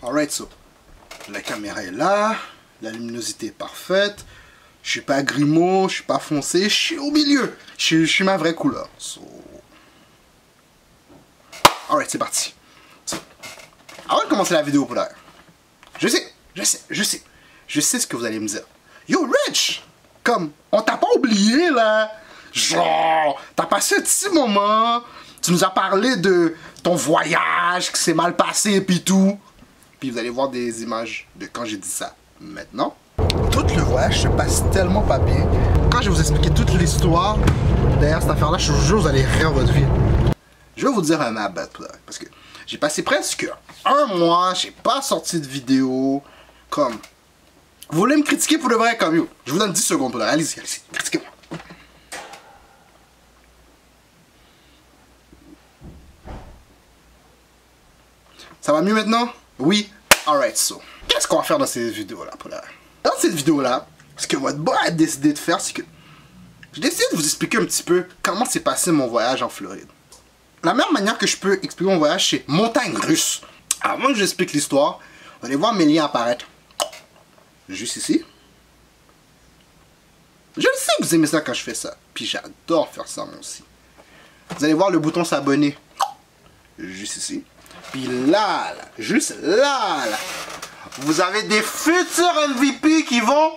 Alright, so, la caméra est là, la luminosité est parfaite, je suis pas grimaud, je suis pas foncé, je suis au milieu, je suis ma vraie couleur. So... Alright, c'est parti. So, avant de commencer la vidéo pour l'air, je sais ce que vous allez me dire. Yo, Rich, comme, on t'a pas oublié là, genre, t'as passé un petit moment, tu nous as parlé de ton voyage qui s'est mal passé pis tout. Puis vous allez voir des images de quand j'ai dit ça. Maintenant, tout le voyage se passe tellement pas bien. Quand je vais vous expliquer toute l'histoire derrière cette affaire-là, je vous jure, vous allez rire votre vie. Je vais vous dire un abat parce que j'ai passé presque un mois, j'ai pas sorti de vidéo. Comme, vous voulez me critiquer pour de vrai comme yo. Je vous donne 10 secondes pour le allez-y, critiquez-moi. Ça va mieux maintenant? Oui? Alright, so. Qu'est-ce qu'on va faire dans cette vidéo-là, pour la... Dans cette vidéo-là, ce que votre boy a décidé de faire, c'est que... J'ai décidé de vous expliquer un petit peu comment s'est passé mon voyage en Floride. La meilleure manière que je peux expliquer mon voyage, c'est montagne russe. Avant que j'explique l'histoire, vous allez voir mes liens apparaître. Juste ici. Je sais que vous aimez ça quand je fais ça. Puis j'adore faire ça, moi aussi. Vous allez voir le bouton s'abonner. Juste ici. Puis là, juste là, vous avez des futurs MVP qui vont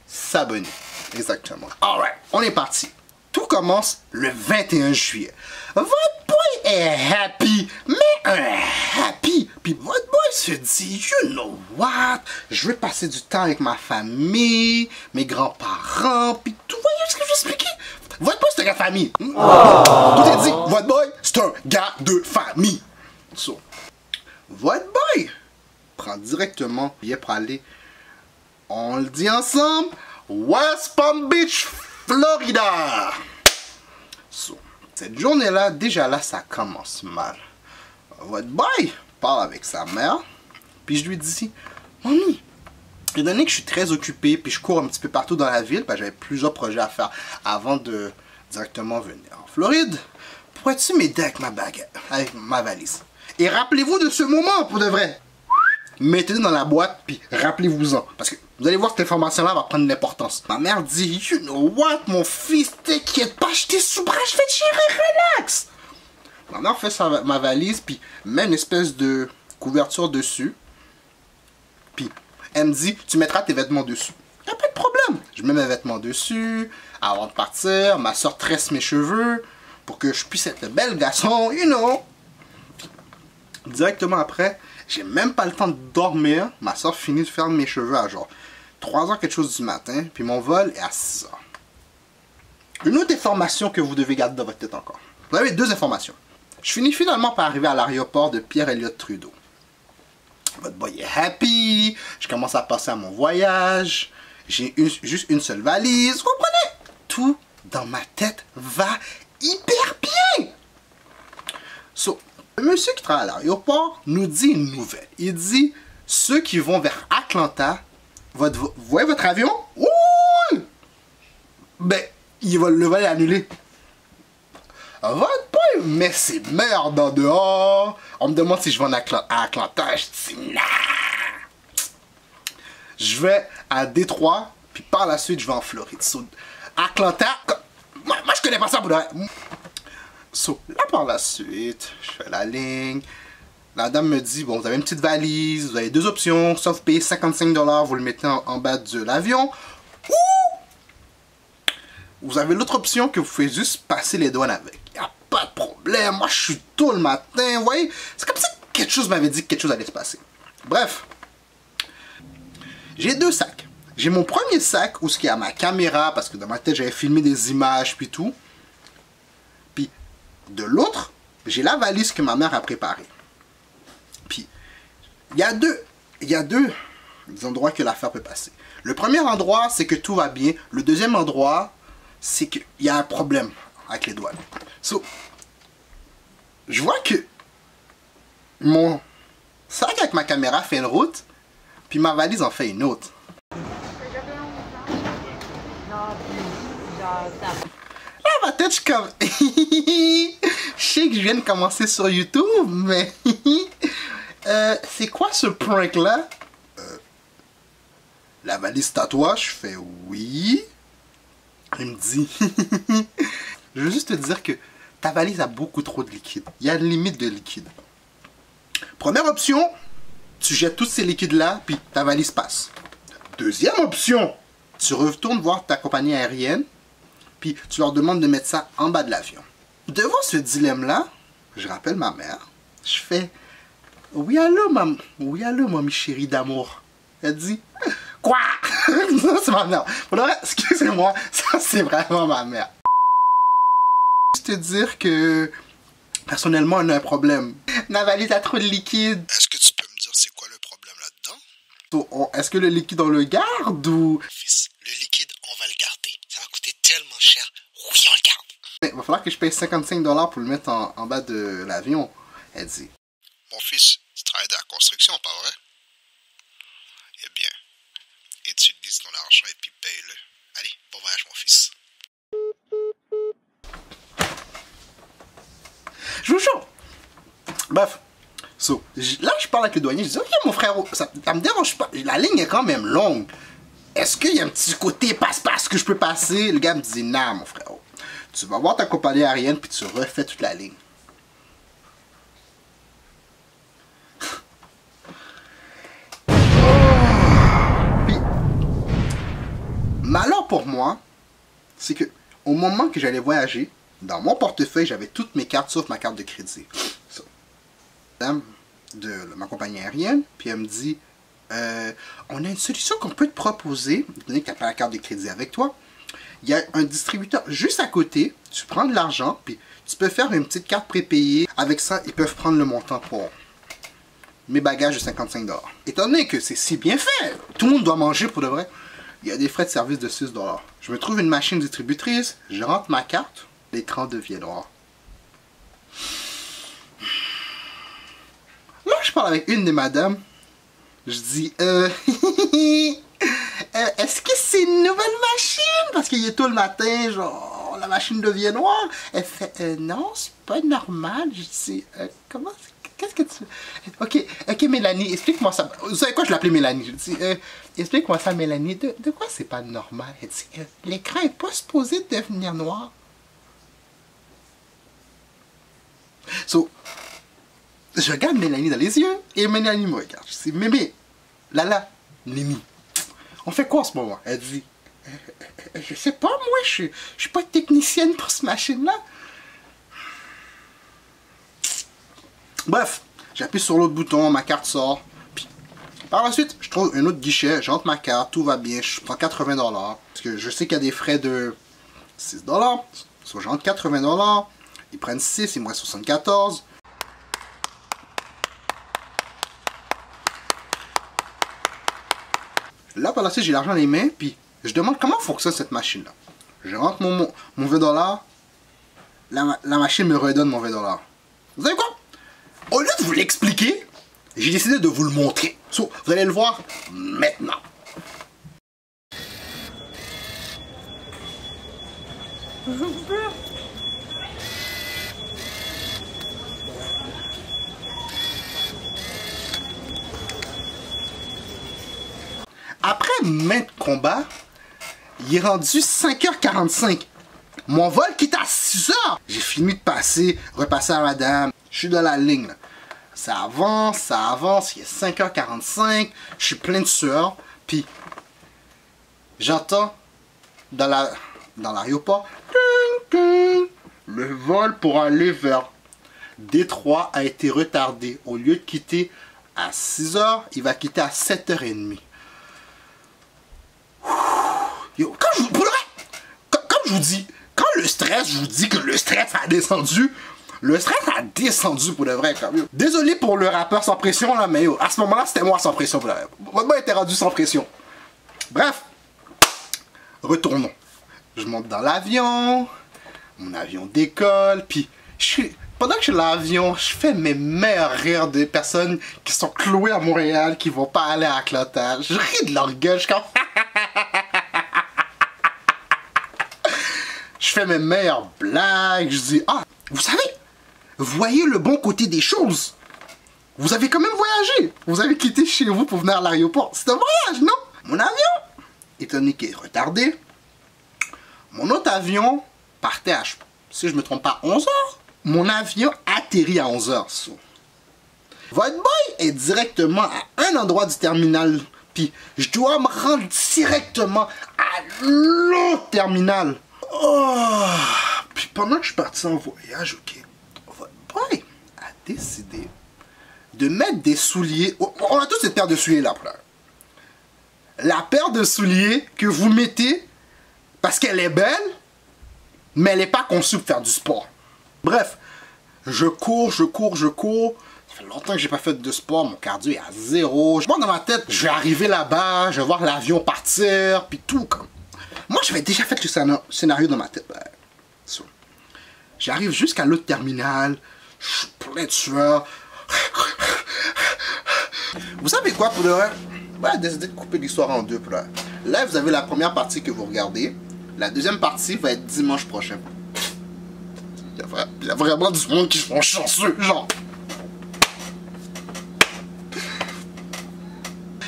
s'abonner. Exactement. Alright, on est parti. Tout commence le 21 juillet. Votre boy est happy, mais un happy. Puis votre boy se dit, you know what, je vais passer du temps avec ma famille, mes grands-parents, puis tout. Vous voyez ce que je vais expliquer? Votre boy c'est un gars de famille. Tout est dit, votre boy c'est un gars de famille. So, votre boy prend directement billet pour aller, on le dit ensemble, West Palm Beach, Florida. So, cette journée-là, déjà là, ça commence mal. Votre boy parle avec sa mère, puis je lui dis, mamie, étant donné que je suis très occupé, puis je cours un petit peu partout dans la ville, parce que j'avais plusieurs projets à faire avant de directement venir en Floride, pourrais-tu m'aider avec ma baguette, avec ma valise? Et rappelez-vous de ce moment, pour de vrai. Mettez-le dans la boîte, puis rappelez-vous-en. Parce que vous allez voir, cette information-là va prendre de l'importance. Ma mère dit, you know what, mon fils, t'inquiète pas, je t'ai sous bras, je vais te gérer, relax. Ma mère fait ma valise, puis met une espèce de couverture dessus. Puis elle me dit, tu mettras tes vêtements dessus. Y a pas de problème. Je mets mes vêtements dessus. Avant de partir, ma soeur tresse mes cheveux pour que je puisse être le bel garçon, you know. Directement après, j'ai même pas le temps de dormir. Ma soeur finit de faire mes cheveux à genre 3h quelque chose du matin. Puis mon vol est à 6h. Une autre information que vous devez garder dans votre tête encore. Vous avez deux informations. Je finis finalement par arriver à l'aéroport de Pierre-Elliott Trudeau. Votre boy est happy. Je commence à passer à mon voyage. J'ai juste une seule valise. Vous comprenez? Tout dans ma tête va hyper bien. So, le monsieur qui travaille à l'aéroport nous dit une nouvelle. Il dit, ceux qui vont vers Atlanta, vous voyez votre avion? Ouh! Ben, le vol est annulé. Votre boy met ses merdes en dehors. On me demande si je vais à Atlanta. Je dis, nah! Je vais à Détroit, puis par la suite, je vais en Floride. So, Atlanta, moi je connais pas ça pour de vrai. So, là par la suite, je fais la ligne. La dame me dit, bon, vous avez une petite valise, vous avez deux options. Soit vous payez 55 $, vous le mettez en bas de l'avion. Ou vous avez l'autre option que vous pouvez juste passer les douanes avec. Y a pas de problème. Moi, je suis tôt le matin, vous voyez. C'est comme si quelque chose m'avait dit que quelque chose allait se passer. Bref. J'ai deux sacs. J'ai mon premier sac où il y a ma caméra, parce que dans ma tête, j'avais filmé des images, puis tout. Puis, de l'autre, j'ai la valise que ma mère a préparée. Puis, il y a deux endroits que l'affaire peut passer. Le premier endroit, c'est que tout va bien. Le deuxième endroit, c'est qu'il y a un problème avec les douanes. So, je vois que mon sac avec ma caméra fait une route, puis ma valise en fait une autre. Là, ma tête, je suis comme... je sais que je viens de commencer sur YouTube, mais... c'est quoi ce prank-là? La valise tatouage? Je fais oui. Il me dit, je veux juste te dire que ta valise a beaucoup trop de liquide. Il y a une limite de liquide. Première option, tu jettes tous ces liquides-là, puis ta valise passe. Deuxième option, tu retournes voir ta compagnie aérienne, puis tu leur demandes de mettre ça en bas de l'avion. Devant ce dilemme-là, je rappelle ma mère, je fais « Oui, allô, mamie chérie d'amour. » Elle dit « Quoi? » Ça, c'est ma mère. Pour le reste, excusez-moi, ça, c'est vraiment ma mère. Je te dire que, personnellement, on a un problème. Ma valise a trop de liquide. Est-ce que tu peux me dire c'est quoi le problème là-dedans? Est-ce que le liquide, on le garde ou... Fils, le liquide, on va le garder. Ça va coûter tellement cher. Oui, on le garde. Il va falloir que je paye 55$ pour le mettre en bas de l'avion. Elle dit. Mon fils, tu travailles dans la construction, pas vrai? Eh bien, utilise ton argent et puis paye-le. Allez, bon voyage, mon fils. Je vous jure. Bref. Là, je parle avec le douanier. Je dis, ok, mon frère, ça me dérange pas. La ligne est quand même longue. Est-ce qu'il y a un petit côté passe-passe que je peux passer? Le gars me dit, non, mon frère. Tu vas voir ta compagnie aérienne puis tu refais toute la ligne. Puis, malheur pour moi, c'est que au moment que j'allais voyager, dans mon portefeuille, j'avais toutes mes cartes sauf ma carte de crédit. So, madame de ma compagnie aérienne, puis elle me dit, on a une solution qu'on peut te proposer, étant donné que tu n'as pas la carte de crédit avec toi. Il y a un distributeur juste à côté, tu prends de l'argent, puis tu peux faire une petite carte prépayée. Avec ça, ils peuvent prendre le montant pour mes bagages de 55$. Étant donné que c'est si bien fait, tout le monde doit manger pour de vrai, il y a des frais de service de 6$. Je me trouve une machine distributrice, je rentre ma carte, l'écran devient noir. Là, je parle avec une des madames, je dis, est-ce que c'est une nouvelle machine? Parce qu'il est tôt le matin, genre, la machine devient noire. Elle fait, non, c'est pas normal. Je dis, comment, qu'est-ce que tu... Ok, Mélanie, explique-moi ça. Vous savez quoi, je l'appelais Mélanie. Je dis, explique-moi ça, Mélanie. De quoi c'est pas normal? Elle dit, l'écran est pas supposé devenir noir. So, je regarde Mélanie dans les yeux, et Mélanie me regarde. Je dis, Mémé, Lala, Mimi, on fait quoi en ce moment? Elle dit, je sais pas, moi, je suis pas technicienne pour cette machine-là. Bref, j'appuie sur l'autre bouton, ma carte sort. Puis, par la suite, je trouve un autre guichet, j'entre ma carte, tout va bien, je prends 80$. Parce que je sais qu'il y a des frais de 6$. Soit j'entre 80$, ils prennent 6, ils me restent 74$. Là, par la suite, j'ai l'argent dans les mains, puis je demande comment fonctionne cette machine-là. Je rentre mon 20$, la machine me redonne mon 20$. Vous savez quoi? Au lieu de vous l'expliquer, j'ai décidé de vous le montrer. So, vous allez le voir maintenant. Après maintes combats, il est rendu 5h45. Mon vol quitte à 6h. J'ai fini de repasser à madame. Je suis dans la ligne. Là. Ça avance, il est 5h45. Je suis plein de sueur. Puis, j'entends dans l'aéroport, le vol pour aller vers Détroit a été retardé. Au lieu de quitter à 6h, il va quitter à 7h30. Yo, comme je vous dis, quand le stress, je vous dis que le stress a descendu, le stress a descendu pour de vrai. Quand même. Désolé pour le rappeur sans pression, là, mais yo, à ce moment-là, c'était moi sans pression. Pour de vrai. Votre mot était rendu sans pression. Bref, retournons. Je monte dans l'avion, mon avion décolle, puis pendant que je suis dans l'avion, je fais mes meilleurs rires des personnes qui sont clouées à Montréal, qui vont pas aller à Atlanta. Je ris de leur gueule, je suis comme... Je fais mes meilleures blagues, je dis, ah, vous savez, voyez le bon côté des choses. Vous avez quand même voyagé. Vous avez quitté chez vous pour venir à l'aéroport. C'est un voyage, non? Mon avion, étant donné qu'il est retardé, mon autre avion partait à, si je me trompe pas, 11h. Mon avion atterrit à 11h. So. Votre boy est directement à un endroit du terminal. Puis je dois me rendre directement à l'autre terminal. Oh. Puis pendant que je suis parti en voyage, ok, votre boy a décidé de mettre des souliers. On a tous cette paire de souliers là. La paire de souliers que vous mettez parce qu'elle est belle, mais elle n'est pas conçue pour faire du sport. Bref, je cours. Ça fait longtemps que j'ai pas fait de sport, mon cardio est à 0. Moi dans ma tête, je vais arriver là-bas, je vais voir l'avion partir, puis tout comme. Moi j'avais déjà fait le scénario dans ma tête. So. J'arrive jusqu'à l'autre terminal, je suis plein de sueur. Vous savez quoi pour le reste? Bah, décidé de couper l'histoire en deux pour là. Là, vous avez la première partie que vous regardez. La deuxième partie va être dimanche prochain. Il y a vraiment du monde qui sont chanceux, genre.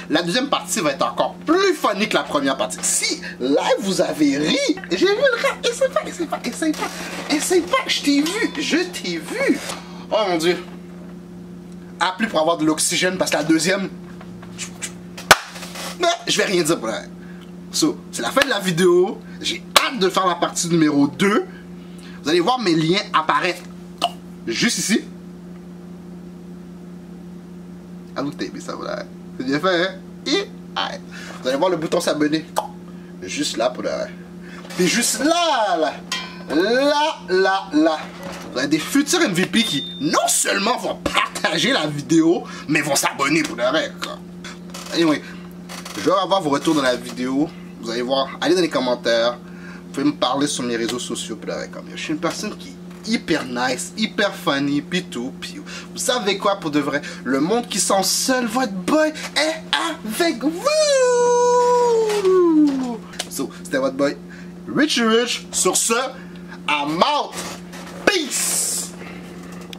La deuxième partie va être encore plus funny que la première partie. Si là vous avez ri, j'ai vu le rap. Essaye pas, je t'ai vu. Oh mon dieu. Appelez pour avoir de l'oxygène parce que la deuxième, je vais rien dire pour elle. So, c'est la fin de la vidéo. J'ai hâte de faire la partie numéro 2. Vous allez voir mes liens apparaître juste ici. Ah, vous t'aimez ça, voilà. C'est bien fait, hein? Et vous allez voir le bouton s'abonner. Juste là pour le. Et juste là. Vous avez des futurs MVP qui non seulement vont partager la vidéo, mais vont s'abonner pour le reste. Anyway, je vais avoir vos retours dans la vidéo. Vous allez voir, allez dans les commentaires. Vous pouvez me parler sur mes réseaux sociaux pour le reste. Je suis une personne qui est hyper nice, hyper funny, pis tout. Puis vous savez quoi pour de vrai? Le monde qui sent seul, votre boy est avec vous. So, c'était votre boy Richie Rich. Sur ce, I'm out. Peace.